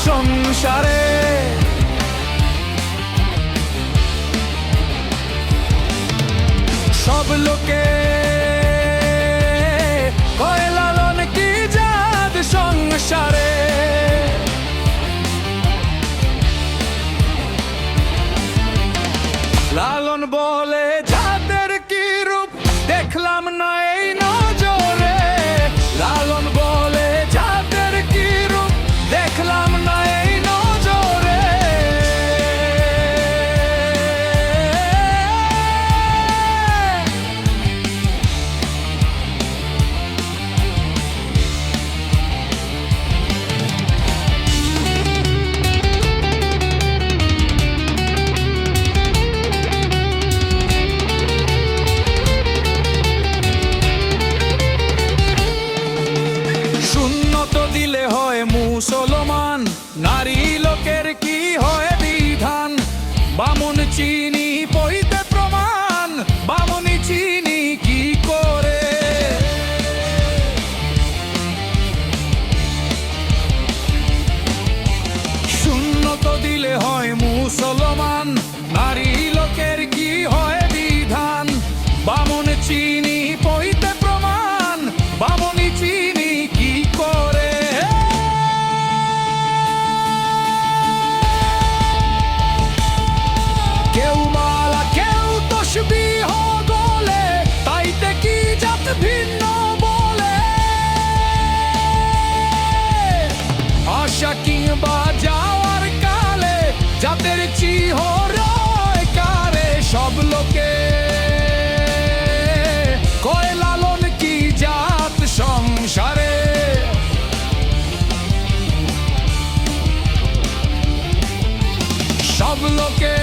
সংসারে। সব লোকে কয় লালন কি জাত সংসারে। লালন বলে জাতের কি রূপ দেখলাম না এই নজরে। লালন বলে জাতের কি রূপ দেখলাম না এই নজরে। দিলে হয় মুসলমান, নারী লোকের কি হয় বিধান। বামুন চিনি পইতে প্রমাণ, বামুনি চিনি কি করে। সুন্নত দিলে হয় মুসলমান, নারী লোকের কি হয় বিধান। বামুন চিনি পইতে প্রমাণ, বামুনি চিনি কি করে। কেউ মালা কেউ তসবিহ বলে, তাইতে কি জাত ভিন্ন বলে। আশা কিংবা যাওয়ার কালে জাতের চিহ্ন রয় কারে। সব লোকে কয় লালন কি জাত সংসারে। সব লোকে